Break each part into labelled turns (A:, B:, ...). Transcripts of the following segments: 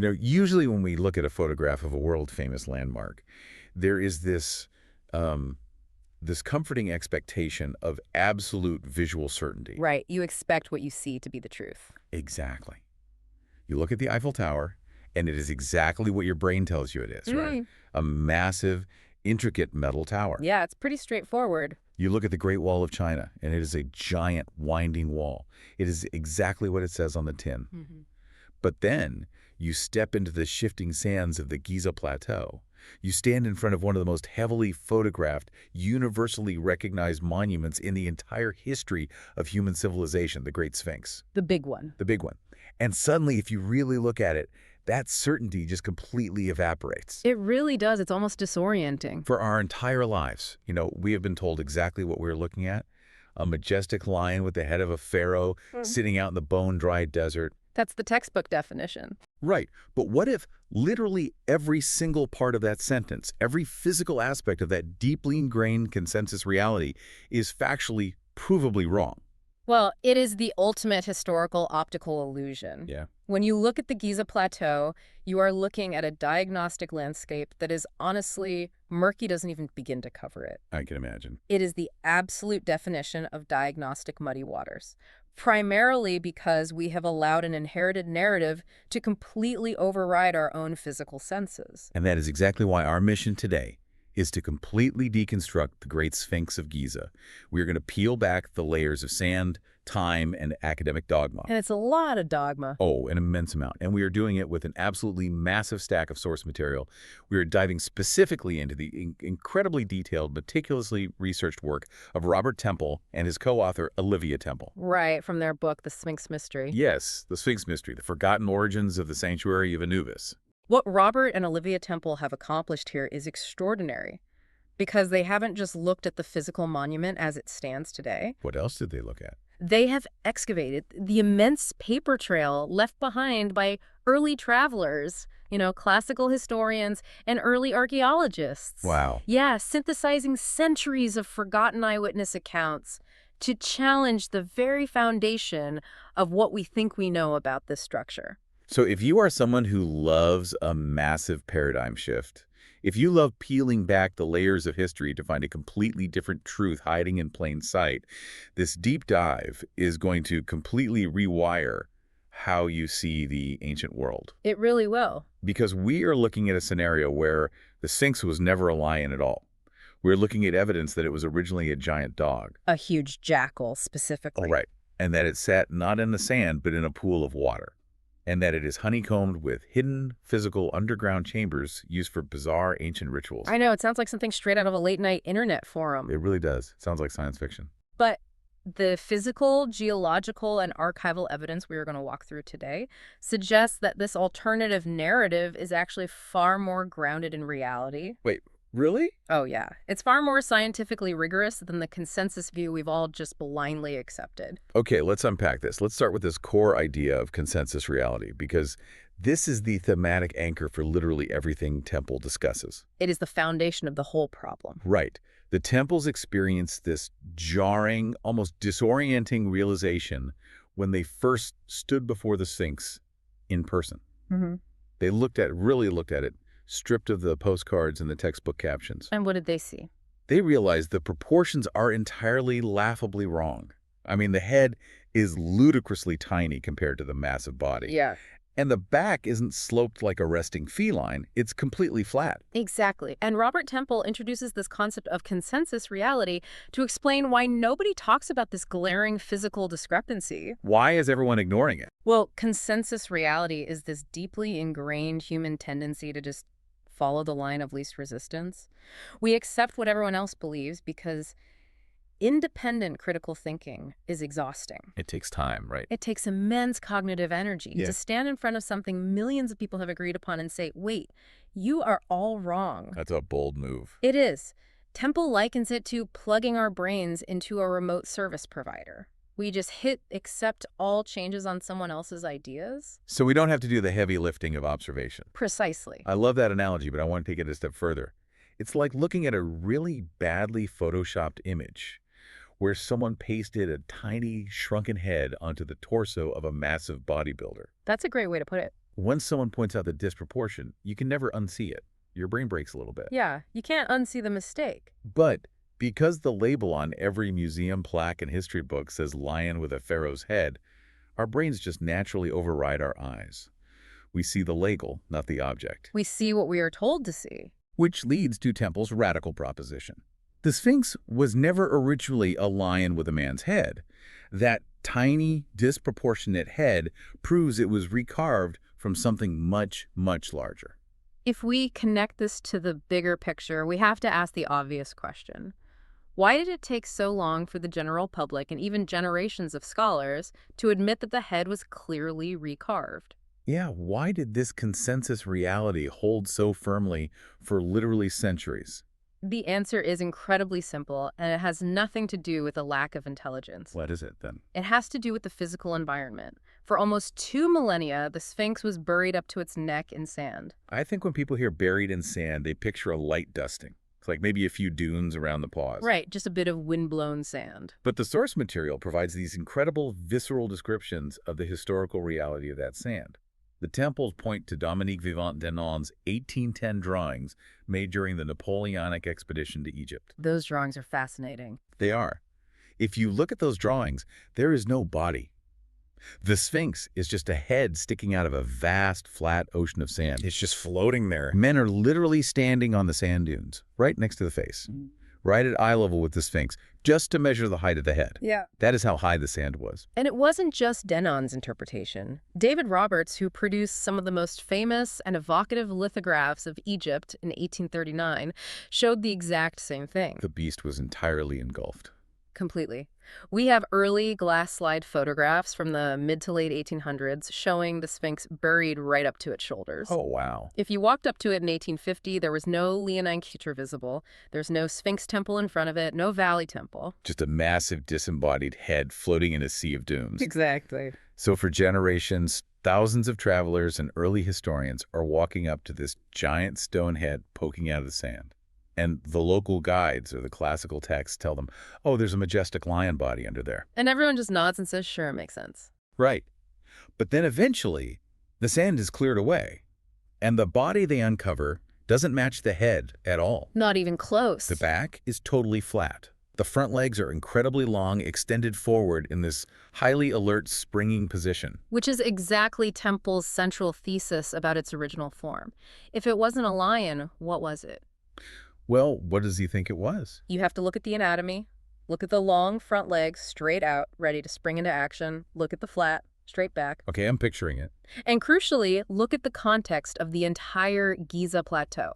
A: Usually when we look at a photograph of a world-famous landmark, there is this comforting expectation of absolute visual certainty.
B: Right. You expect what you see to be the truth.
A: Exactly. You look at the Eiffel Tower, and it is exactly what your brain tells you it is, right? A massive, intricate metal tower.
B: Yeah, it's pretty straightforward.
A: You look at the Great Wall of China, and it is a giant, winding wall. It is exactly what it says on the tin. But then you step into the shifting sands of the Giza Plateau. You stand in front of one of the most heavily photographed, universally recognized monuments in the entire history of human civilization, the Great Sphinx.
B: The big one.
A: The big one. And suddenly, if you really look at it, that certainty just completely evaporates.
B: It really does. It's almost disorienting.
A: For our entire lives, we have been told exactly what we're looking at. A majestic lion with the head of a pharaoh sitting out in the bone-dry desert.
B: That's the textbook definition.
A: Right. But what if literally every single part of that sentence, every physical aspect of that deeply ingrained consensus reality is factually, provably wrong?
B: Well, it is the ultimate historical optical illusion.
A: Yeah.
B: When you look at the Giza Plateau, you are looking at a diagnostic landscape that is honestly, murky doesn't even begin to cover it.
A: I can imagine.
B: It is the absolute definition of diagnostic muddy waters, primarily because we have allowed an inherited narrative to completely override our own physical senses.
A: And that is exactly why our mission today is to completely deconstruct the Great Sphinx of Giza. We are going to peel back the layers of sand, time, and academic dogma.
B: And it's a lot of dogma.
A: Oh, an immense amount. And we are doing it with an absolutely massive stack of source material. We are diving specifically into the incredibly detailed, meticulously researched work of Robert Temple and his co-author, Olivia Temple.
B: Right, from their book, The Sphinx Mystery.
A: Yes, the Sphinx Mystery, the forgotten origins of the sanctuary of Anubis.
B: What Robert and Olivia Temple have accomplished here is extraordinary, because they haven't just looked at the physical monument as it stands today.
A: What else did they look at?
B: They have excavated the immense paper trail left behind by early travelers, classical historians and early archaeologists.
A: Wow.
B: Yeah, synthesizing centuries of forgotten eyewitness accounts to challenge the very foundation of what we think we know about this structure.
A: So if you are someone who loves a massive paradigm shift, if you love peeling back the layers of history to find a completely different truth hiding in plain sight, this deep dive is going to completely rewire how you see the ancient world.
B: It really will.
A: Because we are looking at a scenario where the Sphinx was never a lion at all. We're looking at evidence that it was originally a giant dog.
B: A huge jackal, specifically.
A: Oh, right. And that it sat not in the sand, but in a pool of water. And that it is honeycombed with hidden, physical underground chambers used for bizarre ancient rituals.
B: I know, it sounds like something straight out of a late-night internet forum.
A: It really does. It sounds like science fiction.
B: But the physical, geological, and archival evidence we are going to walk through today suggests that this alternative narrative is actually far more grounded in reality.
A: Wait, really?
B: Oh, yeah. It's far more scientifically rigorous than the consensus view we've all just blindly accepted.
A: Okay, let's unpack this. Let's start with this core idea of consensus reality, because this is the thematic anchor for literally everything Temple discusses.
B: It is the foundation of the whole problem.
A: Right. The Temples experienced this jarring, almost disorienting realization when they first stood before the Sphinx in person. They really looked at it, stripped of the postcards and the textbook captions.
B: And what did they see?
A: They realized the proportions are entirely laughably wrong. I mean, the head is ludicrously tiny compared to the massive body.
B: Yeah.
A: And the back isn't sloped like a resting feline. It's completely flat.
B: Exactly. And Robert Temple introduces this concept of consensus reality to explain why nobody talks about this glaring physical discrepancy.
A: Why is everyone ignoring it?
B: Well, consensus reality is this deeply ingrained human tendency to just follow the line of least resistance. We accept what everyone else believes because independent critical thinking is exhausting.
A: It takes time, right?
B: It takes immense cognitive energy
A: Yeah.
B: to stand in front of something millions of people have agreed upon and say, wait, you are all wrong.
A: That's a bold move.
B: It is. Temple likens it to plugging our brains into a remote service provider. We just hit accept all changes on someone else's ideas.
A: So we don't have to do the heavy lifting of observation.
B: Precisely.
A: I love that analogy, but I want to take it a step further. It's like looking at a really badly photoshopped image where someone pasted a tiny, shrunken head onto the torso of a massive bodybuilder.
B: That's a great way to put it.
A: Once someone points out the disproportion, you can never unsee it. Your brain breaks a little bit.
B: Yeah, you can't unsee the mistake.
A: But because the label on every museum plaque and history book says lion with a pharaoh's head, our brains just naturally override our eyes. We see the label, not the object.
B: We see what we are told to see.
A: Which leads to Temple's radical proposition. The Sphinx was never originally a lion with a man's head. That tiny, disproportionate head proves it was recarved from something much, much larger.
B: If we connect this to the bigger picture, we have to ask the obvious question. Why did it take so long for the general public and even generations of scholars to admit that the head was clearly recarved?
A: Yeah, why did this consensus reality hold so firmly for literally centuries?
B: The answer is incredibly simple, and it has nothing to do with a lack of intelligence.
A: What is it, then?
B: It has to do with the physical environment. For almost 2 millennia, the Sphinx was buried up to its neck in sand.
A: I think when people hear buried in sand, they picture a light dusting. It's like maybe a few dunes around the paws.
B: Right, just a bit of windblown sand.
A: But the source material provides these incredible visceral descriptions of the historical reality of that sand. The temples point to Dominique Vivant Denon's 1810 drawings made during the Napoleonic expedition to Egypt.
B: Those drawings are fascinating.
A: They are. If you look at those drawings, there is no body. The Sphinx is just a head sticking out of a vast, flat ocean of sand. It's just floating there. Men are literally standing on the sand dunes, right next to the face, right at eye level with the Sphinx, just to measure the height of the head.
B: Yeah.
A: That is how high the sand was.
B: And it wasn't just Denon's interpretation. David Roberts, who produced some of the most famous and evocative lithographs of Egypt in 1839, showed the exact same thing.
A: The beast was entirely engulfed.
B: Completely. We have early glass slide photographs from the mid to late 1800s showing the Sphinx buried right up to its shoulders.
A: Oh, wow.
B: If you walked up to it in 1850, there was no Leonine Keter visible. There's no Sphinx temple in front of it, no Valley Temple.
A: Just a massive disembodied head floating in a sea of dunes.
B: Exactly.
A: So for generations, thousands of travelers and early historians are walking up to this giant stone head poking out of the sand. And the local guides or the classical texts tell them, oh, there's a majestic lion body under there.
B: And everyone just nods and says, sure, it makes sense.
A: Right. But then eventually, the sand is cleared away, and the body they uncover doesn't match the head at all.
B: Not even close.
A: The back is totally flat. The front legs are incredibly long, extended forward in this highly alert, springing position.
B: Which is exactly Temple's central thesis about its original form. If it wasn't a lion, what was it?
A: Well, what does he think it was?
B: You have to look at the anatomy, look at the long front legs straight out, ready to spring into action, look at the flat, straight back.
A: Okay, I'm picturing it.
B: And crucially, look at the context of the entire Giza plateau.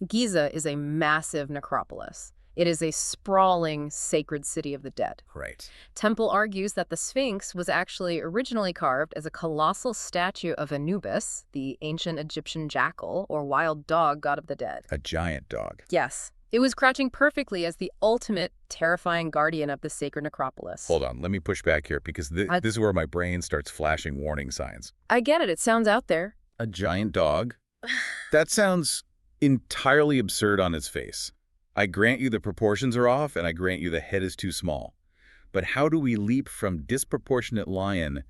B: Giza is a massive necropolis. It is a sprawling sacred city of the dead.
A: Right.
B: Temple argues that the Sphinx was actually originally carved as a colossal statue of Anubis, the ancient Egyptian jackal or wild dog god of the dead.
A: A giant dog.
B: Yes. It was crouching perfectly as the ultimate terrifying guardian of the sacred necropolis.
A: Hold on, let me push back here because this is where my brain starts flashing warning signs.
B: I get it. It sounds out there.
A: A giant dog? That sounds entirely absurd on its face. I grant you the proportions are off, and I grant you the head is too small. But how do we leap from disproportionate lion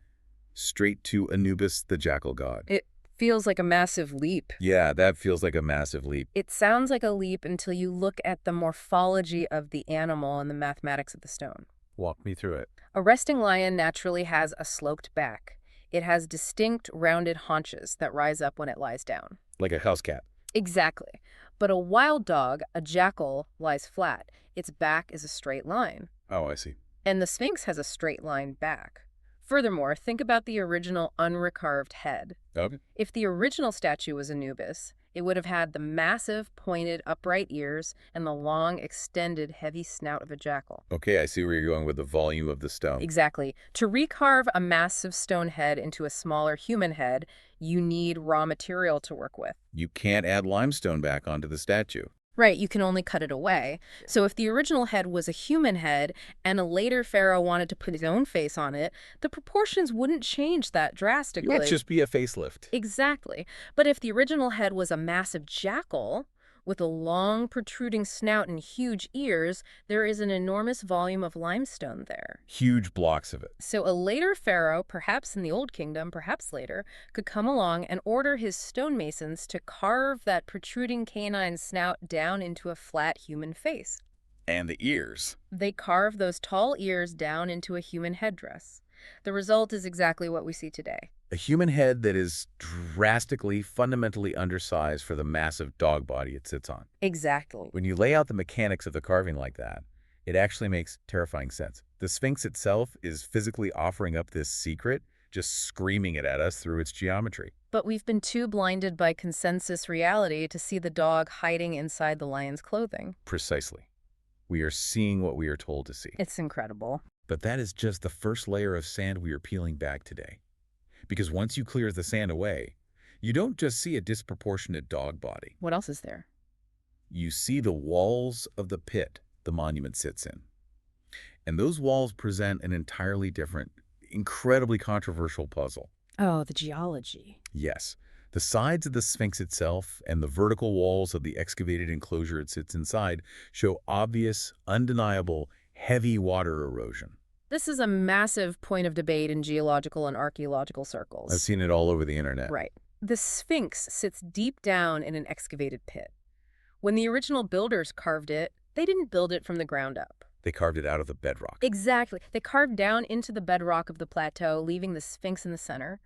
A: straight to Anubis, the jackal god?
B: It feels like a massive leap.
A: Yeah, that feels like a massive leap.
B: It sounds like a leap until you look at the morphology of the animal and the mathematics of the stone.
A: Walk me through it.
B: A resting lion naturally has a sloped back. It has distinct rounded haunches that rise up when it lies down.
A: Like a house cat.
B: Exactly. But a wild dog, a jackal, lies flat. Its back is a straight line.
A: Oh, I see.
B: And the Sphinx has a straight line back. Furthermore, think about the original unrecarved head.
A: Okay.
B: If the original statue was Anubis, it would have had the massive, pointed, upright ears and the long, extended, heavy snout of a jackal.
A: Okay, I see where you're going with the volume of the stone.
B: Exactly. To recarve a massive stone head into a smaller human head, you need raw material to work with.
A: You can't add limestone back onto the statue.
B: Right, you can only cut it away. So if the original head was a human head and a later pharaoh wanted to put his own face on it, the proportions wouldn't change that drastically.
A: It'd just be a facelift.
B: Exactly. But if the original head was a massive jackal, With a long, protruding snout and huge ears, there is an enormous volume of limestone there.
A: Huge blocks of it.
B: So a later pharaoh, perhaps in the Old Kingdom, perhaps later, could come along and order his stonemasons to carve that protruding canine snout down into a flat human face.
A: And the ears.
B: They carve those tall ears down into a human headdress. The result is exactly what we see today.
A: A human head that is drastically, fundamentally undersized for the massive dog body it sits on.
B: Exactly.
A: When you lay out the mechanics of the carving like that, it actually makes terrifying sense. The Sphinx itself is physically offering up this secret, just screaming it at us through its geometry.
B: But we've been too blinded by consensus reality to see the dog hiding inside the lion's clothing.
A: Precisely. We are seeing what we are told to see.
B: It's incredible.
A: But that is just the first layer of sand we are peeling back today. Because once you clear the sand away, you don't just see a disproportionate dog body.
B: What else is there?
A: You see the walls of the pit the monument sits in. And those walls present an entirely different, incredibly controversial puzzle.
B: Oh, the geology.
A: Yes, the sides of the Sphinx itself and the vertical walls of the excavated enclosure it sits inside show obvious, undeniable, heavy water erosion.
B: This is a massive point of debate in geological and archaeological circles.
A: I've seen it all over the internet.
B: Right. The Sphinx sits deep down in an excavated pit. When the original builders carved it, they didn't build it from the ground up.
A: They carved it out of the bedrock.
B: Exactly. They carved down into the bedrock of the plateau, leaving the Sphinx in the center.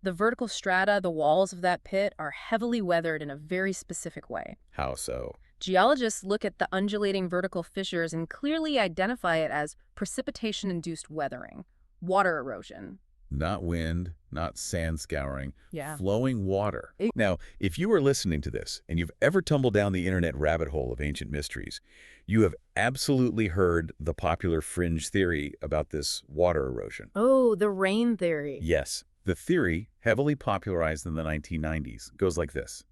B: The vertical strata, the walls of that pit, are heavily weathered in a very specific way.
A: How so?
B: Geologists look at the undulating vertical fissures and clearly identify it as precipitation-induced weathering, water erosion.
A: Not wind, not sand scouring,
B: Yeah.
A: flowing water. Now, if you are listening to this and you've ever tumbled down the internet rabbit hole of ancient mysteries, you have absolutely heard the popular fringe theory about this water erosion.
B: Oh, the rain theory.
A: Yes, the theory, heavily popularized in the 1990s, goes like this.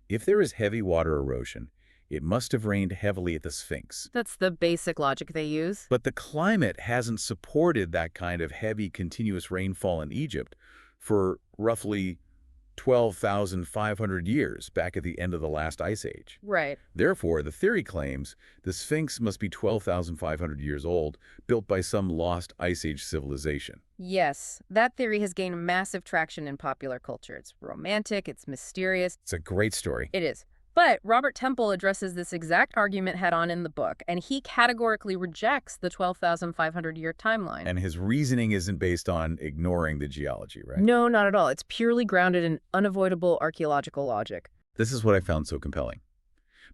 A: If there is heavy water erosion, it must have rained heavily at the Sphinx.
B: That's the basic logic they use.
A: But the climate hasn't supported that kind of heavy, continuous rainfall in Egypt for roughly 12,500 years back at the end of the last ice age.
B: Right.
A: Therefore, the theory claims the Sphinx must be 12,500 years old, built by some lost ice age civilization.
B: Yes, that theory has gained massive traction in popular culture. It's romantic, it's mysterious.
A: It's a great story.
B: It is. But Robert Temple addresses this exact argument head-on in the book, and he categorically rejects the 12,500-year timeline.
A: And his reasoning isn't based on ignoring the geology, right?
B: No, not at all. It's purely grounded in unavoidable archaeological logic.
A: This is what I found so compelling.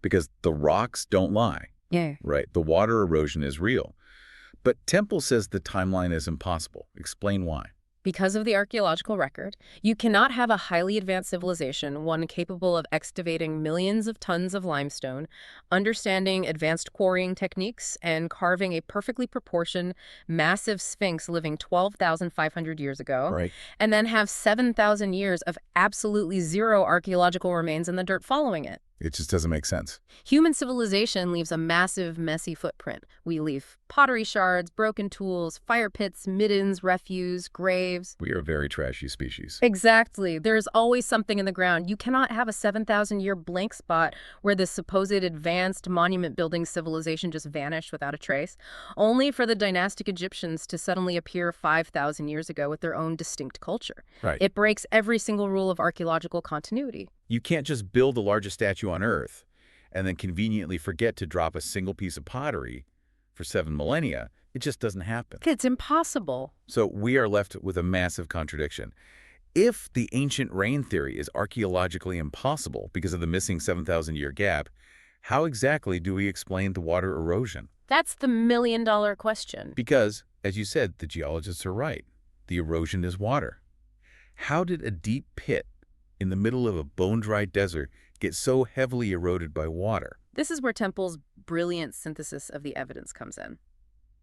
A: Because the rocks don't lie,
B: Yeah.
A: right? The water erosion is real. But Temple says the timeline is impossible. Explain why.
B: Because of the archaeological record, you cannot have a highly advanced civilization, one capable of excavating millions of tons of limestone, understanding advanced quarrying techniques, and carving a perfectly proportioned, massive Sphinx living 12,500 years ago,
A: Right.
B: and then have 7,000 years of absolutely zero archaeological remains in the dirt following it.
A: It just doesn't make sense.
B: Human civilization leaves a massive, messy footprint. We leave pottery shards, broken tools, fire pits, middens, refuse, graves.
A: We are a very trashy species.
B: Exactly. There's always something in the ground. You cannot have a 7,000-year blank spot where the supposed advanced monument-building civilization just vanished without a trace, only for the dynastic Egyptians to suddenly appear 5,000 years ago with their own distinct culture.
A: Right.
B: It breaks every single rule of archaeological continuity.
A: You can't just build the largest statue on Earth and then conveniently forget to drop a single piece of pottery for 7 millennia. It just doesn't happen.
B: It's impossible.
A: So we are left with a massive contradiction. If the ancient rain theory is archaeologically impossible because of the missing 7,000-year gap, how exactly do we explain the water erosion?
B: That's the million-dollar question.
A: Because, as you said, the geologists are right. The erosion is water. How did a deep pit in the middle of a bone-dry desert get so heavily eroded by water?
B: This is where Temple's brilliant synthesis of the evidence comes in.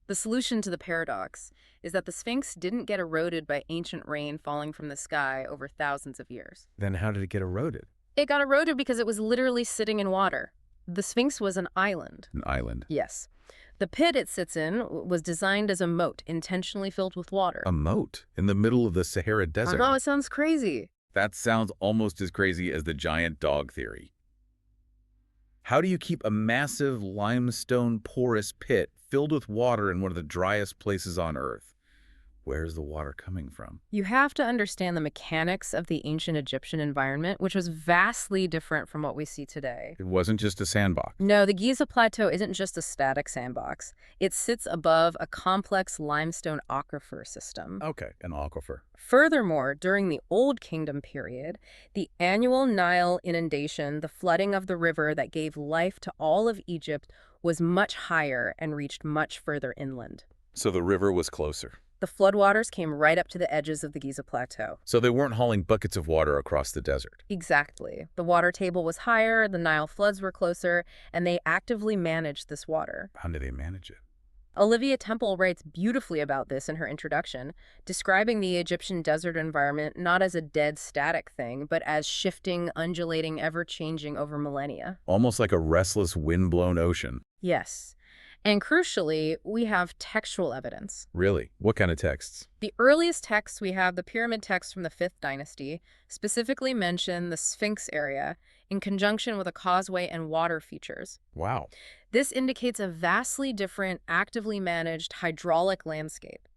B: The solution to the paradox is that the Sphinx didn't get eroded by ancient rain falling from the sky over thousands of years.
A: Then how did it get eroded?
B: It got eroded because it was literally sitting in water. The Sphinx was an island.
A: An island.
B: Yes. The pit it sits in was designed as a moat, intentionally filled with water.
A: A moat in the middle of the Sahara
B: I
A: Desert.
B: know, it sounds crazy.
A: That sounds almost as crazy as the giant dog theory. How do you keep a massive limestone porous pit filled with water in one of the driest places on Earth? Where's the water coming from?
B: You have to understand the mechanics of the ancient Egyptian environment, which was vastly different from what we see today.
A: It wasn't just a sandbox.
B: No, the Giza Plateau isn't just a static sandbox. It sits above a complex limestone aquifer system.
A: Okay, an aquifer.
B: Furthermore, during the Old Kingdom period, the annual Nile inundation, the flooding of the river that gave life to all of Egypt, was much higher and reached much further inland.
A: So the river was closer.
B: The floodwaters came right up to the edges of the Giza Plateau.
A: So they weren't hauling buckets of water across the desert.
B: Exactly. The water table was higher, the Nile floods were closer, and they actively managed this water.
A: How did they manage it?
B: Olivia Temple writes beautifully about this in her introduction, describing the Egyptian desert environment not as a dead, static thing, but as shifting, undulating, ever-changing over millennia.
A: Almost like a restless, wind-blown ocean.
B: Yes. And crucially, we have textual evidence.
A: Really? What kind of texts?
B: The earliest texts we have, the pyramid texts from the 5th dynasty, specifically mention the Sphinx area in conjunction with a causeway and water features.
A: Wow.
B: This indicates a vastly different, actively managed hydraulic landscape.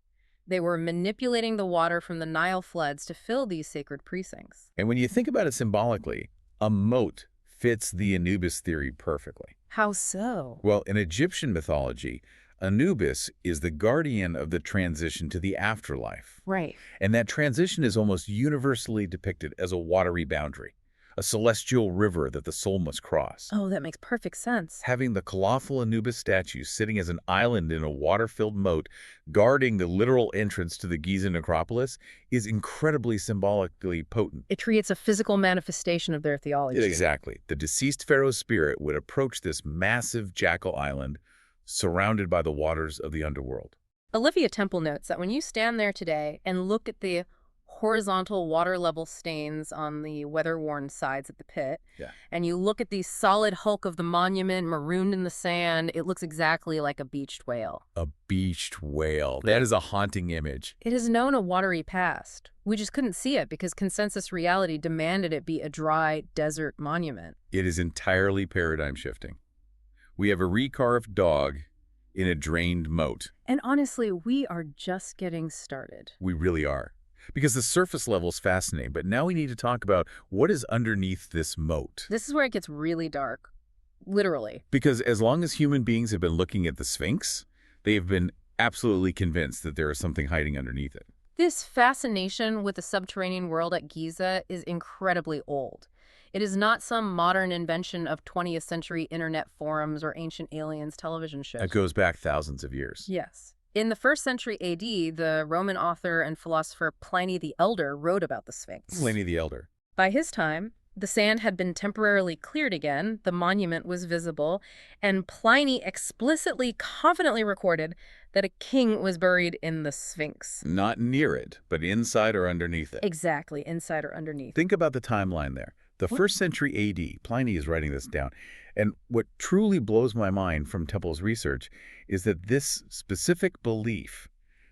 B: They were manipulating the water from the Nile floods to fill these sacred precincts.
A: And when you think about it symbolically, a moat fits the Anubis theory perfectly.
B: How so?
A: Well, in Egyptian mythology, Anubis is the guardian of the transition to the afterlife.
B: Right.
A: And that transition is almost universally depicted as a watery boundary, a celestial river that the soul must cross.
B: Oh, that makes perfect sense.
A: Having the colossal Anubis statue sitting as an island in a water-filled moat guarding the literal entrance to the Giza necropolis is incredibly symbolically potent.
B: It creates a physical manifestation of their theology.
A: Exactly. The deceased pharaoh's spirit would approach this massive jackal island surrounded by the waters of the underworld.
B: Olivia Temple notes that when you stand there today and look at the horizontal water level stains on the weather-worn sides of the pit, and you look at the solid hulk of the monument marooned in the sand, it looks exactly like a beached whale.
A: A beached whale. That is a haunting image.
B: It has known a watery past. We just couldn't see it because consensus reality demanded it be a dry desert monument.
A: It is entirely paradigm shifting. We have a recarved dog in a drained moat.
B: And honestly, we are just getting started.
A: We really are. Because the surface level is fascinating, but now we need to talk about what is underneath this moat.
B: This is where it gets really dark, literally.
A: Because as long as human beings have been looking at the Sphinx, they have been absolutely convinced that there is something hiding underneath it.
B: This fascination with the subterranean world at Giza is incredibly old. It is not some modern invention of 20th century internet forums or ancient aliens television shows.
A: It goes back thousands of years.
B: Yes. In the 1st century AD, the Roman author and philosopher Pliny the Elder wrote about the Sphinx.
A: Pliny the Elder.
B: By his time, the sand had been temporarily cleared again, the monument was visible, and Pliny explicitly, confidently recorded that a king was buried in the Sphinx.
A: Not near it, but inside or underneath it.
B: Exactly, inside or underneath.
A: Think about the timeline there. The 1st century AD, Pliny is writing this down. And what truly blows my mind from Temple's research is that this specific belief,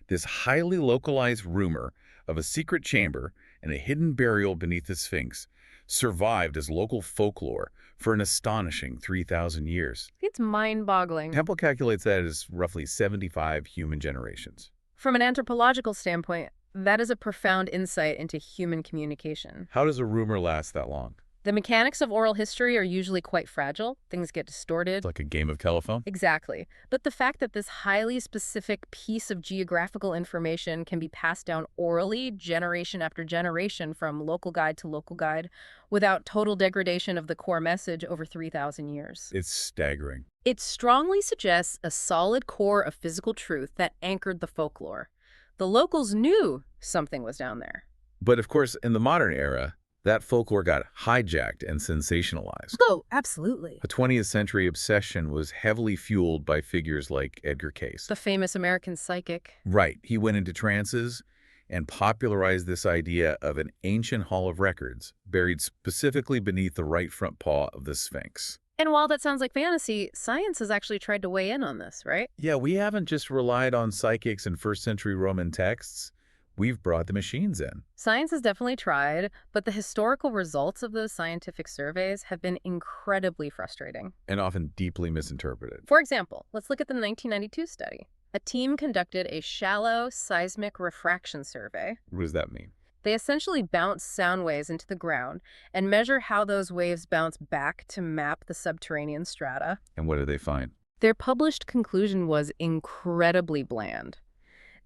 A: this highly localized rumor of a secret chamber and a hidden burial beneath the Sphinx, survived as local folklore for an astonishing 3,000 years.
B: It's mind-boggling.
A: Temple calculates that as roughly 75 human generations.
B: From an anthropological standpoint, that is a profound insight into human communication.
A: How does a rumor last that long?
B: The mechanics of oral history are usually quite fragile. Things get distorted.
A: It's like a game of telephone?
B: Exactly. But the fact that this highly specific piece of geographical information can be passed down orally, generation after generation, from local guide to local guide, without total degradation of the core message over 3,000 years.
A: It's staggering.
B: It strongly suggests a solid core of physical truth that anchored the folklore. The locals knew something was down there.
A: But of course, in the modern era, that folklore got hijacked and sensationalized.
B: Oh, absolutely.
A: A 20th century obsession was heavily fueled by figures like Edgar Cayce.
B: The famous American psychic.
A: Right. He went into trances and popularized this idea of an ancient hall of records buried specifically beneath the right front paw of the Sphinx.
B: And while that sounds like fantasy, science has actually tried to weigh in on this, right?
A: Yeah, we haven't just relied on psychics and 1st century Roman texts. We've brought the machines in.
B: Science has definitely tried, but the historical results of those scientific surveys have been incredibly frustrating.
A: And often deeply misinterpreted.
B: For example, let's look at the 1992 study. A team conducted a shallow seismic refraction survey.
A: What does that mean?
B: They essentially bounce sound waves into the ground and measure how those waves bounce back to map the subterranean strata.
A: And what did they find?
B: Their published conclusion was incredibly bland.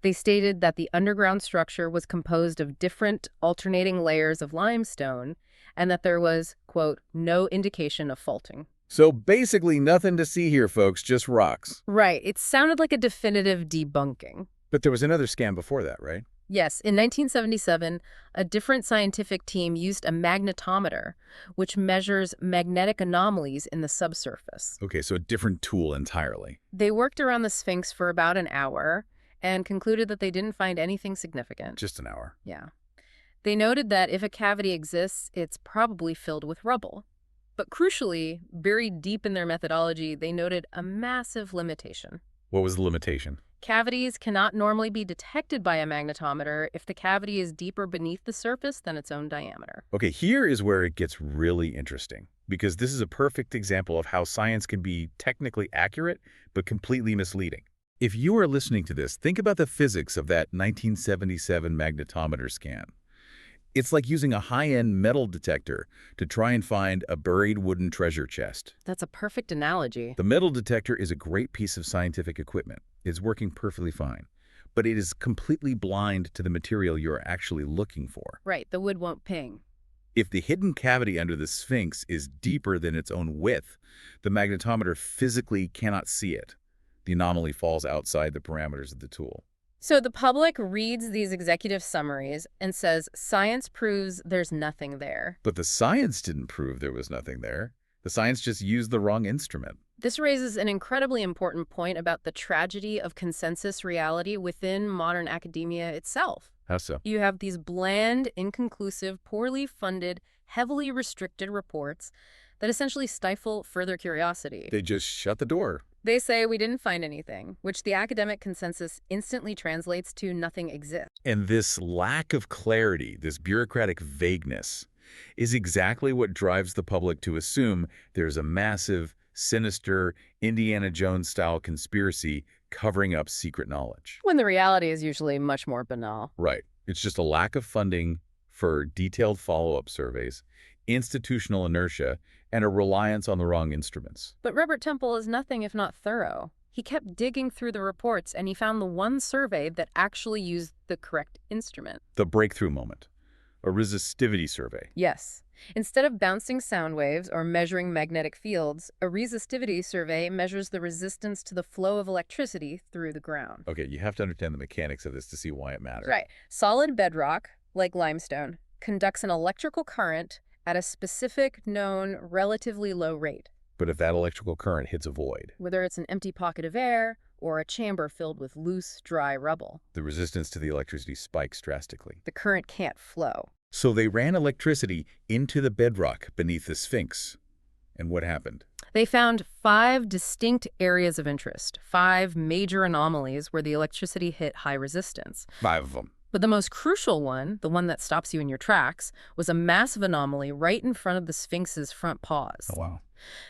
B: They stated that the underground structure was composed of different alternating layers of limestone and that there was, quote, no indication of faulting.
A: So basically nothing to see here, folks, just rocks.
B: Right. It sounded like a definitive debunking.
A: But there was another scam before that, right?
B: Yes, in 1977, a different scientific team used a magnetometer, which measures magnetic anomalies in the subsurface.
A: Okay, so a different tool entirely.
B: They worked around the Sphinx for about an hour and concluded that they didn't find anything significant.
A: Just an hour.
B: Yeah. They noted that if a cavity exists, it's probably filled with rubble. But crucially, buried deep in their methodology, they noted a massive limitation.
A: What was the limitation?
B: Cavities cannot normally be detected by a magnetometer if the cavity is deeper beneath the surface than its own diameter.
A: Okay, here is where it gets really interesting, because this is a perfect example of how science can be technically accurate, but completely misleading. If you are listening to this, think about the physics of that 1977 magnetometer scan. It's like using a high-end metal detector to try and find a buried wooden treasure chest.
B: That's a perfect analogy.
A: The metal detector is a great piece of scientific equipment. It's working perfectly fine, but it is completely blind to the material you're actually looking for.
B: Right, the wood won't ping.
A: If the hidden cavity under the Sphinx is deeper than its own width, the magnetometer physically cannot see it. The anomaly falls outside the parameters of the tool.
B: So the public reads these executive summaries and says science proves there's nothing there.
A: But the science didn't prove there was nothing there. The science just used the wrong instrument.
B: This raises an incredibly important point about the tragedy of consensus reality within modern academia itself.
A: How so?
B: You have these bland, inconclusive, poorly funded, heavily restricted reports that essentially stifle further curiosity.
A: They just shut the door.
B: They say we didn't find anything, which the academic consensus instantly translates to nothing exists.
A: And this lack of clarity, this bureaucratic vagueness, is exactly what drives the public to assume there's a massive, sinister, Indiana Jones-style conspiracy covering up secret knowledge.
B: When the reality is usually much more banal.
A: Right. It's just a lack of funding for detailed follow-up surveys, institutional inertia, and a reliance on the wrong instruments.
B: But Robert Temple is nothing if not thorough. He kept digging through the reports and he found the one survey that actually used the correct instrument.
A: The breakthrough moment. A resistivity survey.
B: Yes. Instead of bouncing sound waves or measuring magnetic fields, a resistivity survey measures the resistance to the flow of electricity through the ground.
A: Okay, you have to understand the mechanics of this to see why it matters.
B: Right. Solid bedrock, like limestone, conducts an electrical current at a specific, known, relatively low rate.
A: But if that electrical current hits a void,
B: Whether it's an empty pocket of air or a chamber filled with loose, dry rubble,
A: the resistance to the electricity spikes drastically.
B: the current can't flow.
A: So they ran electricity into the bedrock beneath the Sphinx. And what happened?
B: They found 5 distinct areas of interest, 5 major anomalies where the electricity hit high resistance.
A: 5 of them.
B: But the most crucial one, the one that stops you in your tracks, was a massive anomaly right in front of the Sphinx's front paws.
A: Oh, wow.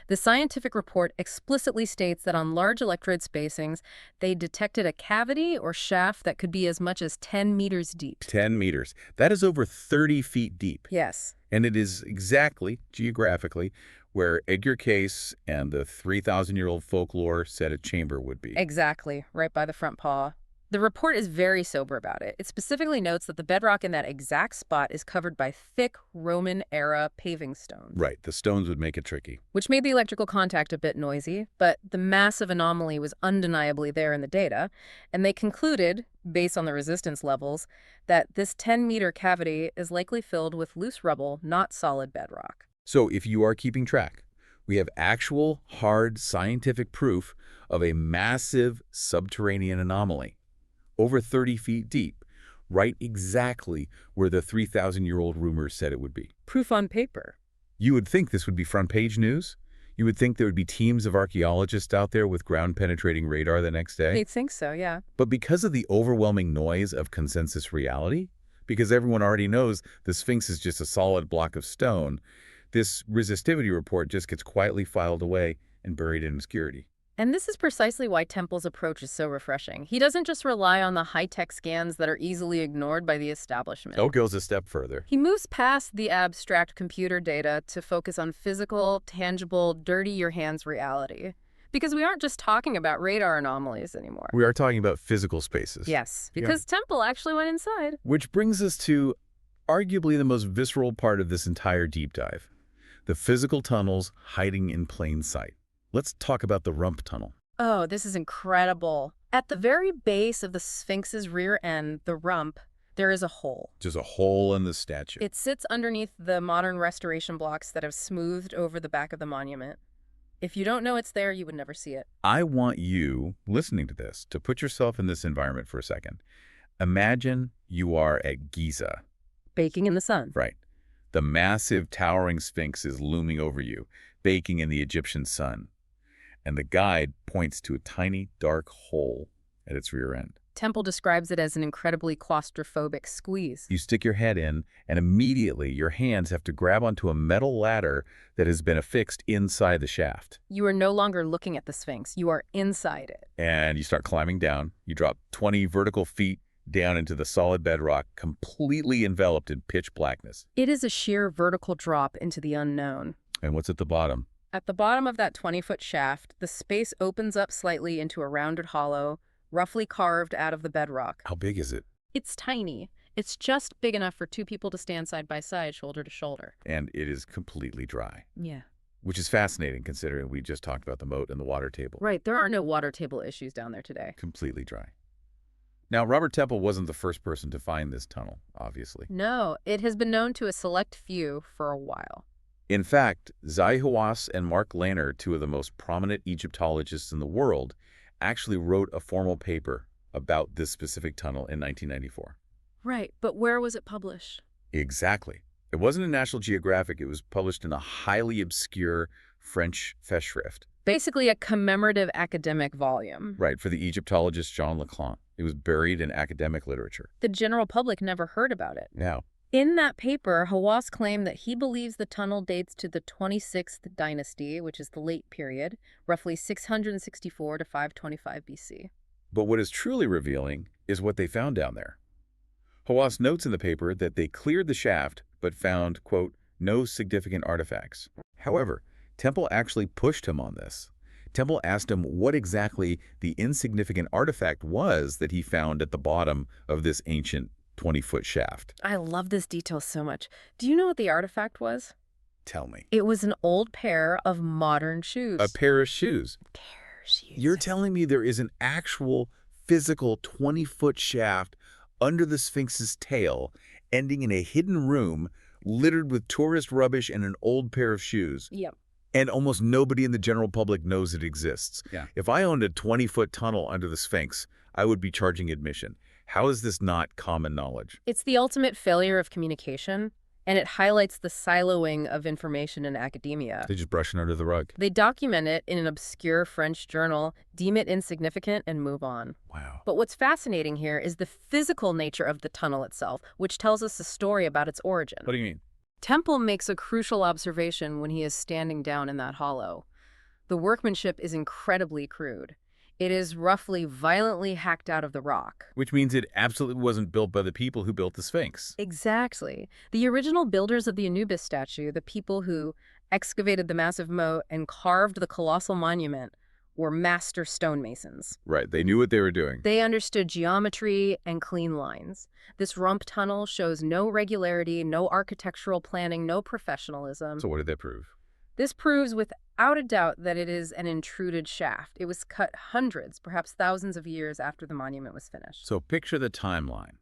B: The scientific report explicitly states that on large electrode spacings, they detected a cavity or shaft that could be as much as 10 meters deep.
A: 10 meters. That is over 30 feet deep.
B: Yes.
A: And it is exactly, geographically, where Edgar Cayce and the 3,000-year-old folklore said a chamber would be.
B: Exactly, right by the front paw. The report is very sober about it. It specifically notes that the bedrock in that exact spot is covered by thick Roman-era paving stones.
A: Right, the stones would make it tricky.
B: Which made the electrical contact a bit noisy, but the massive anomaly was undeniably there in the data, and they concluded, based on the resistance levels, that this 10-meter cavity is likely filled with loose rubble, not solid bedrock.
A: So if you are keeping track, we have actual, hard, scientific proof of a massive subterranean anomaly, over 30 feet deep, right exactly where the 3,000-year-old rumors said it would be.
B: Proof on paper.
A: You would think this would be front-page news. You would think there would be teams of archaeologists out there with ground-penetrating radar the next day.
B: They'd think so, yeah.
A: But because of the overwhelming noise of consensus reality, because everyone already knows the Sphinx is just a solid block of stone, this resistivity report just gets quietly filed away and buried in obscurity.
B: And this is precisely why Temple's approach is so refreshing. He doesn't just rely on the high-tech scans that are easily ignored by the establishment.
A: It goes a step further.
B: He moves past the abstract computer data to focus on physical, tangible, dirty-your-hands reality. Because we aren't just talking about radar anomalies anymore.
A: We are talking about physical spaces.
B: Yes, because Temple actually went inside.
A: Which brings us to arguably the most visceral part of this entire deep dive. The physical tunnels hiding in plain sight. Let's talk about the rump tunnel.
B: Oh, this is incredible. At the very base of the Sphinx's rear end, the rump, there is a hole.
A: Just a hole in the statue.
B: It sits underneath the modern restoration blocks that have smoothed over the back of the monument. If you don't know it's there, you would never see it.
A: I want you, listening to this, to put yourself in this environment for a second. Imagine you are at Giza.
B: Baking in the sun.
A: Right. The massive, towering Sphinx is looming over you, baking in the Egyptian sun. And the guide points to a tiny, dark hole at its rear end.
B: Temple describes it as an incredibly claustrophobic squeeze.
A: You stick your head in, and immediately your hands have to grab onto a metal ladder that has been affixed inside the shaft.
B: You are no longer looking at the Sphinx. You are inside it.
A: And you start climbing down. You drop 20 vertical feet down into the solid bedrock, completely enveloped in pitch blackness.
B: It is a sheer vertical drop into the unknown.
A: And what's at the bottom?
B: At the bottom of that 20-foot shaft, the space opens up slightly into a rounded hollow, roughly carved out of the bedrock.
A: How big is it?
B: It's tiny. It's just big enough for two people to stand side by side, shoulder to shoulder.
A: And it is completely dry.
B: Yeah.
A: Which is fascinating, considering we just talked about the moat and the water table.
B: Right, there are no water table issues down there today.
A: Completely dry. Now, Robert Temple wasn't the first person to find this tunnel, obviously.
B: No, it has been known to a select few for a while.
A: In fact, Zahi Hawass and Mark Lehner, two of the most prominent Egyptologists in the world, actually wrote a formal paper about this specific tunnel in 1994.
B: Right, but where was it published?
A: Exactly. It wasn't in National Geographic. It was published in a highly obscure French festschrift.
B: Basically a commemorative academic volume.
A: Right, for the Egyptologist Jean Leclanc. It was buried in academic literature.
B: The general public never heard about it.
A: Now,
B: in that paper, Hawass claimed that he believes the tunnel dates to the 26th dynasty, which is the late period, roughly 664 to 525 BC.
A: But what is truly revealing is what they found down there. Hawass notes in the paper that they cleared the shaft but found, quote, no significant artifacts. However, Temple actually pushed him on this. Temple asked him what exactly the insignificant artifact was that he found at the bottom of this ancient 20-foot shaft.
B: I love this detail so much. Do you know what the artifact was?
A: Tell me.
B: It was an old pair of modern shoes.
A: A pair of shoes?
B: Shoes.
A: You're telling me there is an actual physical 20-foot shaft under the Sphinx's tail, ending in a hidden room littered with tourist rubbish and an old pair of shoes?
B: Yep.
A: And almost nobody in the general public knows it exists.
B: Yeah.
A: If I owned a 20-foot tunnel under the Sphinx, I would be charging admission. How is this not common knowledge?
B: It's the ultimate failure of communication, and it highlights the siloing of information in academia.
A: They just brush it under the rug.
B: They document it in an obscure French journal, deem it insignificant, and move on.
A: Wow.
B: But what's fascinating here is the physical nature of the tunnel itself, which tells us a story about its origin.
A: What do you mean?
B: Temple makes a crucial observation when he is standing down in that hollow. The workmanship is incredibly crude. It is roughly violently hacked out of the rock.
A: Which means it absolutely wasn't built by the people who built the Sphinx.
B: Exactly. The original builders of the Anubis statue, the people who excavated the massive moat and carved the colossal monument, were master stonemasons.
A: Right, they knew what they were doing.
B: They understood geometry and clean lines. This rump tunnel shows no regularity, no architectural planning, no professionalism.
A: So what did that prove?
B: This proves without a doubt that it is an intruded shaft. It was cut hundreds, perhaps thousands of years after the monument was finished.
A: So picture the timeline.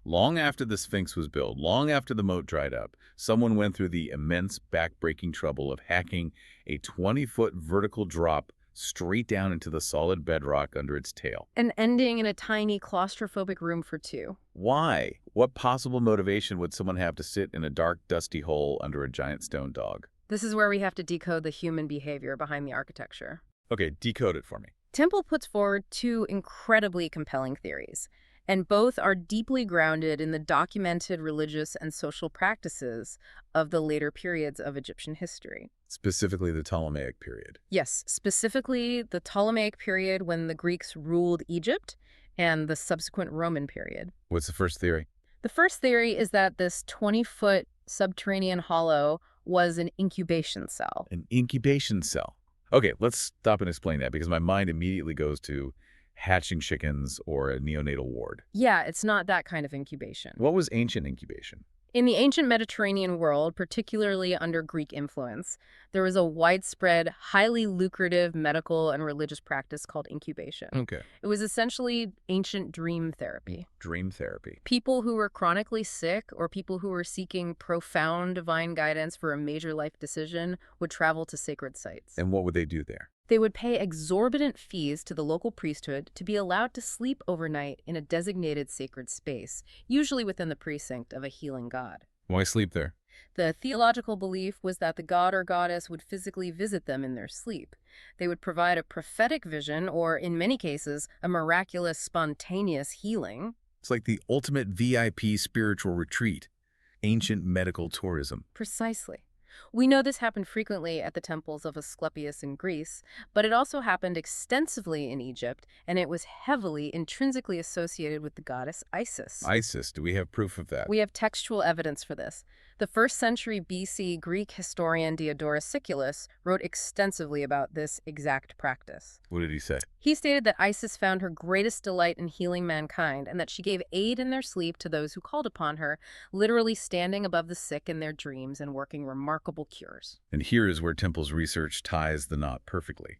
A: Long after the Sphinx was built, long after the moat dried up, someone went through the immense back-breaking trouble of hacking a 20-foot vertical drop straight down into the solid bedrock under its tail.
B: And ending in a tiny claustrophobic room for two.
A: Why? What possible motivation would someone have to sit in a dark, dusty hole under a giant stone dog?
B: This is where we have to decode the human behavior behind the architecture.
A: Okay, decode it for me.
B: Temple puts forward two incredibly compelling theories, and both are deeply grounded in the documented religious and social practices of the later periods of Egyptian history.
A: Specifically the Ptolemaic period.
B: Yes, specifically the Ptolemaic period when the Greeks ruled Egypt and the subsequent Roman period.
A: What's the first theory?
B: The first theory is that this 20-foot subterranean hollow was an incubation cell.
A: An incubation cell. Okay, let's stop and explain that because my mind immediately goes to hatching chickens or a neonatal ward.
B: Yeah, it's not that kind of incubation.
A: What was ancient incubation?
B: In the ancient Mediterranean world, particularly under Greek influence, there was a widespread, highly lucrative medical and religious practice called incubation.
A: Okay.
B: It was essentially ancient dream therapy.
A: Dream therapy.
B: People who were chronically sick or people who were seeking profound divine guidance for a major life decision would travel to sacred sites.
A: And what would they do there?
B: They would pay exorbitant fees to the local priesthood to be allowed to sleep overnight in a designated sacred space, usually within the precinct of a healing god.
A: Why sleep there?
B: The theological belief was that the god or goddess would physically visit them in their sleep. They would provide a prophetic vision or, in many cases, a miraculous, spontaneous healing.
A: It's like the ultimate VIP spiritual retreat. Ancient medical tourism.
B: Precisely. We know this happened frequently at the temples of Asclepius in Greece, but it also happened extensively in Egypt, and it was heavily intrinsically associated with the goddess Isis.
A: Isis, do we have proof of that?
B: We have textual evidence for this. The 1st century BC Greek historian Diodorus Siculus wrote extensively about this exact practice.
A: What did he say?
B: He stated that Isis found her greatest delight in healing mankind and that she gave aid in their sleep to those who called upon her, literally standing above the sick in their dreams and working remarkable cures.
A: And here is where Temple's research ties the knot perfectly.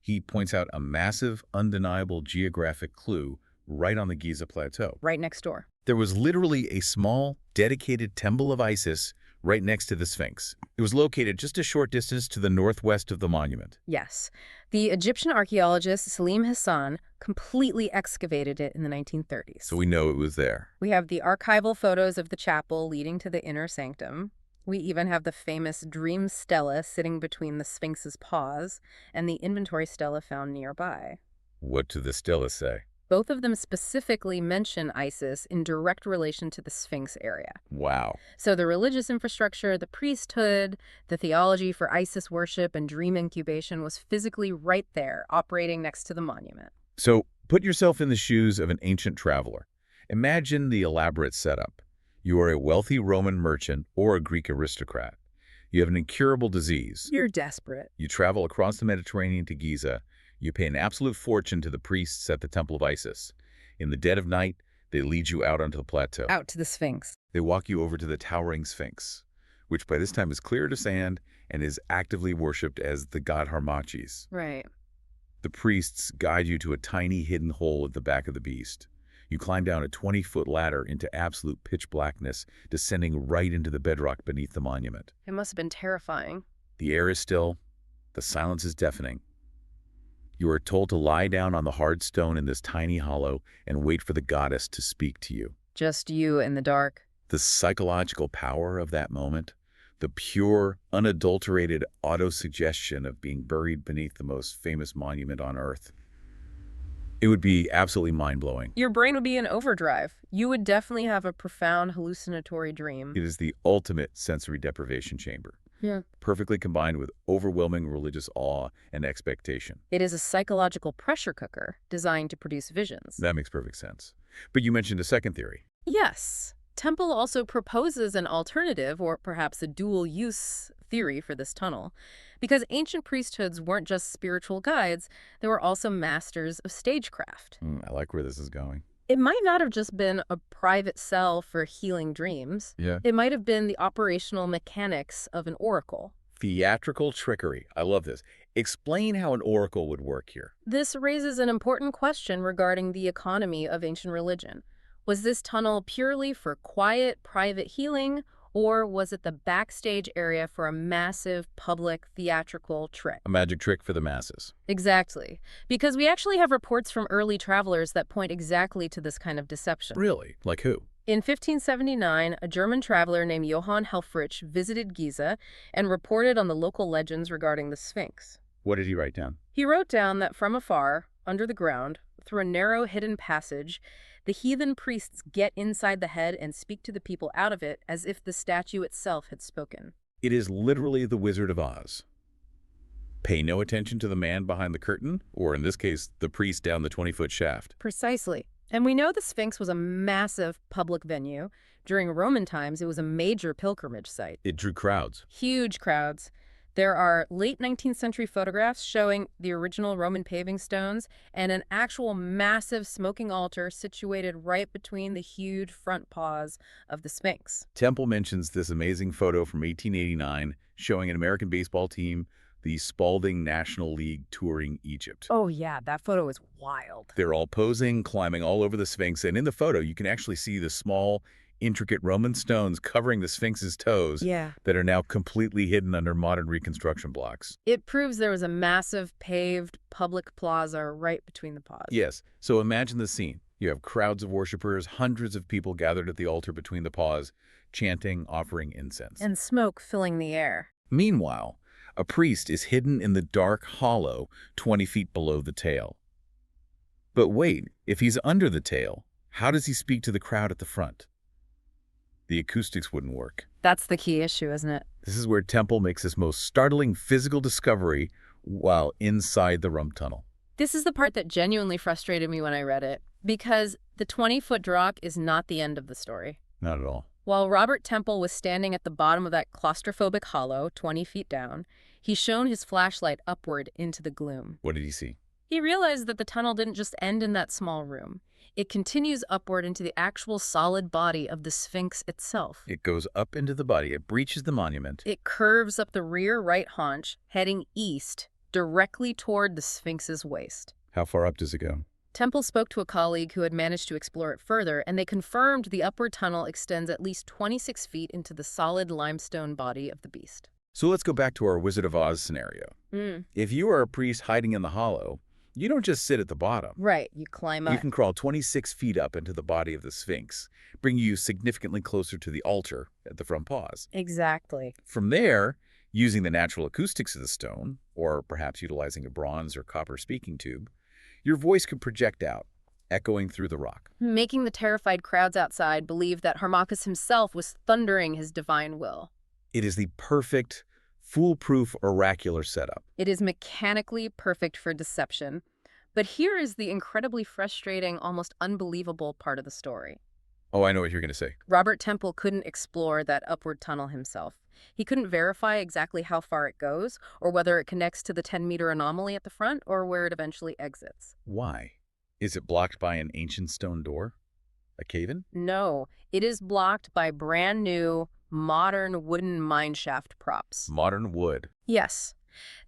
A: He points out a massive, undeniable geographic clue right on the Giza Plateau.
B: Right next door.
A: There was literally a small, dedicated temple of Isis right next to the Sphinx. It was located just a short distance to the northwest of the monument.
B: Yes. The Egyptian archaeologist Salim Hassan completely excavated it in the 1930s.
A: So we know it was there.
B: We have the archival photos of the chapel leading to the inner sanctum. We even have the famous dream stela sitting between the Sphinx's paws and the inventory stela found nearby.
A: What do the stela say?
B: Both of them specifically mention Isis in direct relation to the Sphinx area.
A: Wow.
B: So the religious infrastructure, the priesthood, the theology for Isis worship and dream incubation was physically right there, operating next to the monument.
A: So put yourself in the shoes of an ancient traveler. Imagine the elaborate setup. You are a wealthy Roman merchant or a Greek aristocrat. You have an incurable disease.
B: You're desperate.
A: You travel across the Mediterranean to Giza. You pay an absolute fortune to the priests at the Temple of Isis. In the dead of night, they lead you out onto the plateau.
B: Out to the Sphinx.
A: They walk you over to the towering Sphinx, which by this time is clear to sand and is actively worshipped as the god Harmachis.
B: Right.
A: The priests guide you to a tiny hidden hole at the back of the beast. You climb down a 20-foot ladder into absolute pitch blackness, descending right into the bedrock beneath the monument.
B: It must have been terrifying.
A: The air is still. The silence is deafening. You are told to lie down on the hard stone in this tiny hollow and wait for the goddess to speak to you.
B: Just you in the dark.
A: The psychological power of that moment, the pure, unadulterated auto-suggestion of being buried beneath the most famous monument on Earth. It would be absolutely mind-blowing.
B: Your brain would be in overdrive. You would definitely have a profound hallucinatory dream.
A: It is the ultimate sensory deprivation chamber.
B: Yeah.
A: Perfectly combined with overwhelming religious awe and expectation.
B: It is a psychological pressure cooker designed to produce visions.
A: That makes perfect sense. But you mentioned a second theory.
B: Yes. Temple also proposes an alternative, or perhaps a dual-use theory for this tunnel. Because ancient priesthoods weren't just spiritual guides, they were also masters of stagecraft.
A: I like where this is going.
B: It might not have just been a private cell for healing dreams.
A: Yeah.
B: It might have been the operational mechanics of an oracle.
A: Theatrical trickery. I love this. Explain how an oracle would work here.
B: This raises an important question regarding the economy of ancient religion. Was this tunnel purely for quiet, private healing, or was it the backstage area for a massive public theatrical trick?
A: A magic trick for the masses.
B: Exactly. Because we actually have reports from early travelers that point exactly to this kind of deception.
A: Really? Like who?
B: In 1579, a German traveler named Johann Helffrich visited Giza and reported on the local legends regarding the Sphinx.
A: What did he write down?
B: He wrote down that from afar, under the ground, through a narrow hidden passage, the heathen priests get inside the head and speak to the people out of it as if the statue itself had spoken.
A: It is literally the Wizard of Oz. Pay no attention to the man behind the curtain, or in this case, the priest down the 20-foot shaft.
B: Precisely. And we know the Sphinx was a massive public venue. During Roman times, it was a major pilgrimage site.
A: It drew crowds.
B: Huge crowds. There are late 19th century photographs showing the original Roman paving stones and an actual massive smoking altar situated right between the huge front paws of the Sphinx.
A: Temple mentions this amazing photo from 1889 showing an American baseball team, the Spalding National League, touring Egypt.
B: Oh yeah, that photo is wild.
A: They're all posing, climbing all over the Sphinx, and in the photo you can actually see the small, intricate Roman stones covering the Sphinx's toes that are now completely hidden under modern reconstruction blocks.
B: It proves there was a massive paved public plaza right between the paws.
A: Yes, so imagine the scene. You have crowds of worshipers, hundreds of people gathered at the altar between the paws, chanting, offering incense.
B: And smoke filling the air.
A: Meanwhile, a priest is hidden in the dark hollow 20 feet below the tail. But wait, if he's under the tail, how does he speak to the crowd at the front? The acoustics wouldn't work.
B: That's the key issue, isn't it?
A: This is where Temple makes his most startling physical discovery while inside the rump tunnel.
B: This is the part that genuinely frustrated me when I read it, because the 20-foot drop is not the end of the story.
A: Not at all.
B: While Robert Temple was standing at the bottom of that claustrophobic hollow, 20 feet down, he shone his flashlight upward into the gloom.
A: What did he see?
B: He realized that the tunnel didn't just end in that small room. It continues upward into the actual solid body of the Sphinx itself.
A: It goes up into the body. It breaches the monument.
B: It curves up the rear right haunch, heading east, directly toward the Sphinx's waist.
A: How far up does it go?
B: Temple spoke to a colleague who had managed to explore it further, and they confirmed the upward tunnel extends at least 26 feet into the solid limestone body of the beast.
A: So let's go back to our Wizard of Oz scenario. If you are a priest hiding in the hollow, you don't just sit at the bottom.
B: Right, you climb up.
A: You can crawl 26 feet up into the body of the Sphinx, bringing you significantly closer to the altar at the front paws.
B: Exactly.
A: From there, using the natural acoustics of the stone, or perhaps utilizing a bronze or copper speaking tube, your voice could project out, echoing through the rock.
B: Making the terrified crowds outside believe that Harmachis himself was thundering his divine will.
A: It is the perfect, foolproof oracular setup.
B: It is mechanically perfect for deception. But here is the incredibly frustrating, almost unbelievable part of the story.
A: Oh, I know what you're going to say.
B: Robert Temple couldn't explore that upward tunnel himself. He couldn't verify exactly how far it goes, or whether it connects to the 10-meter anomaly at the front, or where it eventually exits.
A: Why? Is it blocked by an ancient stone door? A cave-in?
B: No, it is blocked by brand new, modern wooden mineshaft props.
A: Modern wood.
B: Yes.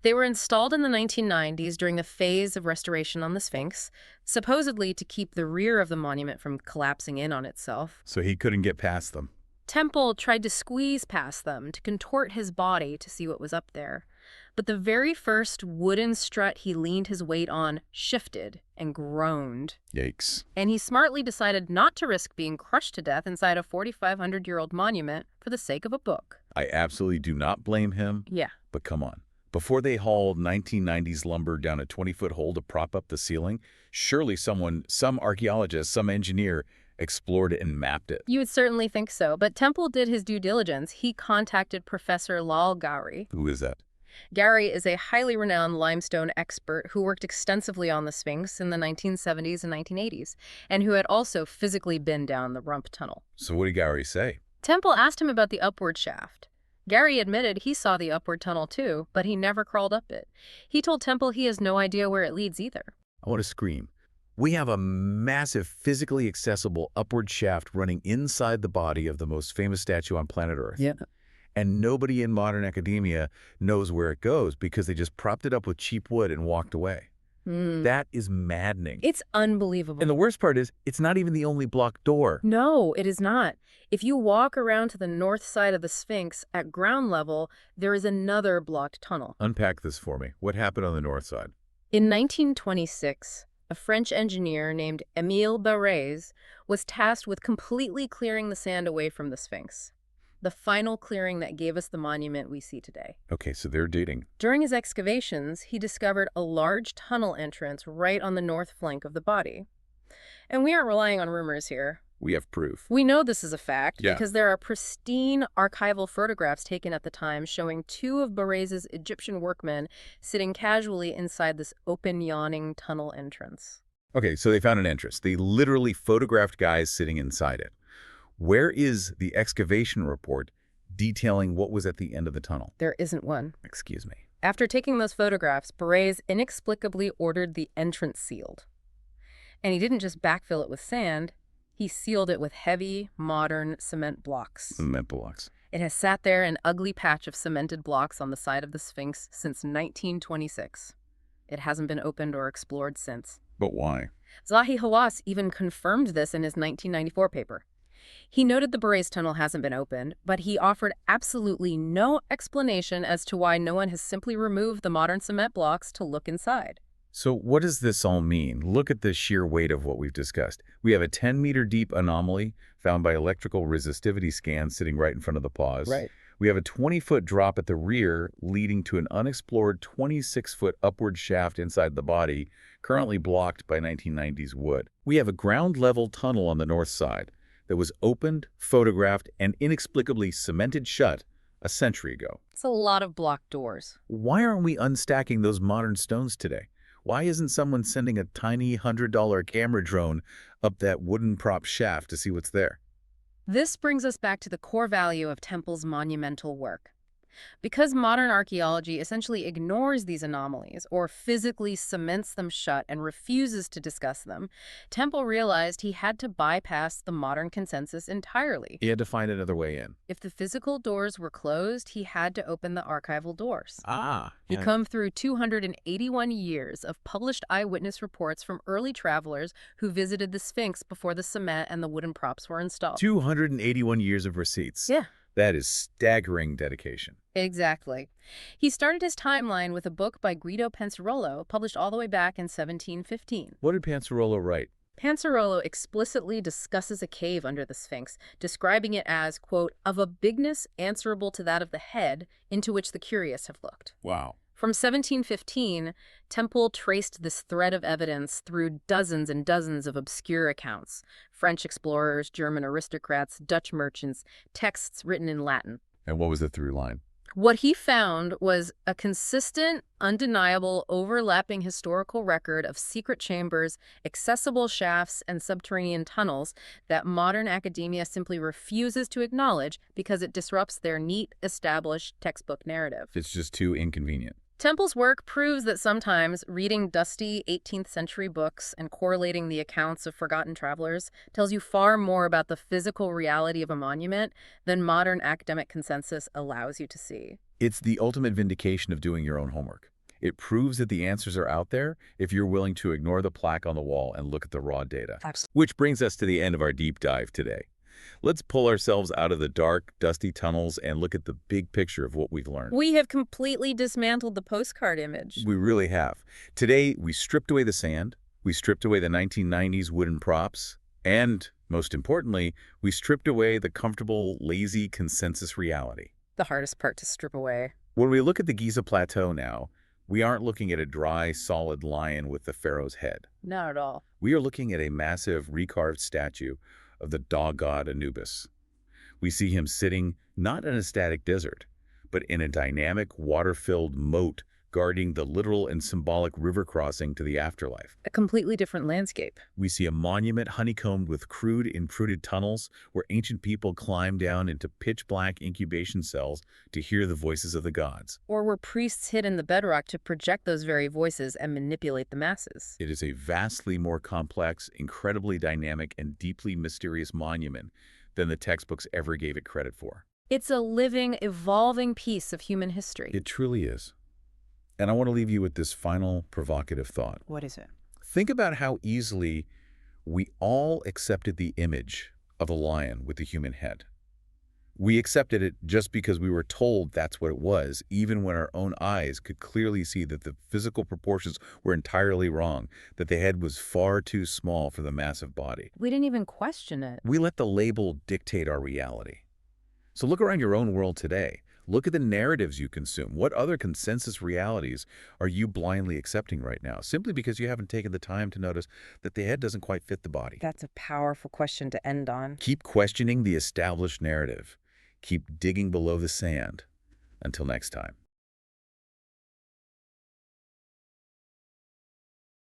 B: They were installed in the 1990s during the phase of restoration on the Sphinx, supposedly to keep the rear of the monument from collapsing in on itself.
A: So he couldn't get past them.
B: Temple tried to squeeze past them, to contort his body to see what was up there. But the very first wooden strut he leaned his weight on shifted and groaned.
A: Yikes.
B: And he smartly decided not to risk being crushed to death inside a 4,500-year-old monument for the sake of a book.
A: I absolutely do not blame him.
B: Yeah.
A: But come on. Before they hauled 1990s lumber down a 20-foot hole to prop up the ceiling, surely some archaeologist, some engineer, explored it and mapped it.
B: You would certainly think so, but Temple did his due diligence. He contacted Professor Lal Gowrie.
A: Who is that?
B: Gowrie is a highly renowned limestone expert who worked extensively on the Sphinx in the 1970s and 1980s, and who had also physically been down the rump tunnel.
A: So what did Gowrie say?
B: Temple asked him about the upward shaft. Gowrie admitted he saw the upward tunnel too, but he never crawled up it. He told Temple he has no idea where it leads either.
A: I want to scream. We have a massive, physically accessible upward shaft running inside the body of the most famous statue on planet Earth.
B: Yeah.
A: And nobody in modern academia knows where it goes because they just propped it up with cheap wood and walked away. That is maddening.
B: It's unbelievable.
A: And the worst part is, it's not even the only blocked door.
B: No, it is not. If you walk around to the north side of the Sphinx, at ground level, there is another blocked tunnel.
A: Unpack this for me. What happened on the north side?
B: In 1926, a French engineer named Émile Barrès was tasked with completely clearing the sand away from the Sphinx, the final clearing that gave us the monument we see today.
A: Okay, so they're dating.
B: During his excavations, he discovered a large tunnel entrance right on the north flank of the body. And we aren't relying on rumors here.
A: We have proof.
B: We know this is a fact
A: Yeah.
B: because there are pristine archival photographs taken at the time showing two of Barrés's Egyptian workmen sitting casually inside this open, yawning tunnel entrance.
A: Okay, so they found an entrance. They literally photographed guys sitting inside it. Where is the excavation report detailing what was at the end of the tunnel?
B: There isn't one.
A: Excuse me.
B: After taking those photographs, Barrés inexplicably ordered the entrance sealed. And he didn't just backfill it with sand, he sealed it with heavy, modern cement blocks.
A: Cement blocks.
B: It has sat there, an ugly patch of cemented blocks on the side of the Sphinx, since 1926. It hasn't been opened or explored since.
A: But why?
B: Zahi Hawass even confirmed this in his 1994 paper. He noted the Barrés tunnel hasn't been opened, but he offered absolutely no explanation as to why no one has simply removed the modern cement blocks to look inside.
A: So what does this all mean? Look at the sheer weight of what we've discussed. We have a 10-meter deep anomaly found by electrical resistivity scans sitting right in front of the paws.
B: Right.
A: We have a 20-foot drop at the rear leading to an unexplored 26-foot upward shaft inside the body, currently blocked by 1990s wood. We have a ground-level tunnel on the north side that was opened, photographed, and inexplicably cemented shut a century ago.
B: It's a lot of blocked doors.
A: Why aren't we unstacking those modern stones today? Why isn't someone sending a tiny $100 camera drone up that wooden prop shaft to see what's there?
B: This brings us back to the core value of Temple's monumental work. Because modern archaeology essentially ignores these anomalies or physically cements them shut and refuses to discuss them, Temple realized he had to bypass the modern consensus entirely.
A: He had to find another way in.
B: If the physical doors were closed, he had to open the archival doors. He
A: Yeah.
B: combed through 281 years of published eyewitness reports from early travelers who visited the Sphinx before the cement and the wooden props were installed.
A: 281 years of receipts.
B: Yeah.
A: That is staggering dedication.
B: Exactly. He started his timeline with a book by Guido Panzarolo, published all the way back in 1715.
A: What did Panzarolo write?
B: Panzarolo explicitly discusses a cave under the Sphinx, describing it as, quote, of a bigness answerable to that of the head, into which the curious have looked.
A: Wow.
B: From 1715, Temple traced this thread of evidence through dozens and dozens of obscure accounts: French explorers, German aristocrats, Dutch merchants, texts written in Latin.
A: And what was the through line?
B: What he found was a consistent, undeniable, overlapping historical record of secret chambers, accessible shafts, and subterranean tunnels that modern academia simply refuses to acknowledge because it disrupts their neat, established textbook narrative.
A: It's just too inconvenient.
B: Temple's work proves that sometimes reading dusty 18th century books and correlating the accounts of forgotten travelers tells you far more about the physical reality of a monument than modern academic consensus allows you to see.
A: It's the ultimate vindication of doing your own homework. It proves that the answers are out there if you're willing to ignore the plaque on the wall and look at the raw data.
B: Absolutely.
A: Which brings us to the end of our deep dive today. Let's pull ourselves out of the dark, dusty tunnels and look at the big picture of what we've learned.
B: We have completely dismantled the postcard image.
A: We really have. Today, we stripped away the sand, we stripped away the 1990s wooden props, and, most importantly, we stripped away the comfortable, lazy consensus reality.
B: The hardest part to strip away.
A: When we look at the Giza Plateau now, we aren't looking at a dry, solid lion with the pharaoh's head.
B: Not at all.
A: We are looking at a massive, recarved statue of the dog god Anubis. We see him sitting not in a static desert, but in a dynamic, water-filled moat guarding the literal and symbolic river crossing to the afterlife.
B: A completely different landscape.
A: We see a monument honeycombed with crude, intruded tunnels where ancient people climb down into pitch-black incubation cells to hear the voices of the gods.
B: Or where priests hid in the bedrock to project those very voices and manipulate the masses.
A: It is a vastly more complex, incredibly dynamic, and deeply mysterious monument than the textbooks ever gave it credit for.
B: It's a living, evolving piece of human history.
A: It truly is. And I want to leave you with this final provocative thought.
B: What is it?
A: Think about how easily we all accepted the image of a lion with a human head. We accepted it just because we were told that's what it was, even when our own eyes could clearly see that the physical proportions were entirely wrong, that the head was far too small for the massive body.
B: We didn't even question it.
A: We let the label dictate our reality. So look around your own world today. Look at the narratives you consume. What other consensus realities are you blindly accepting right now, simply because you haven't taken the time to notice that the head doesn't quite fit the body?
B: That's a powerful question to end on.
A: Keep questioning the established narrative. Keep digging below the sand. Until next time.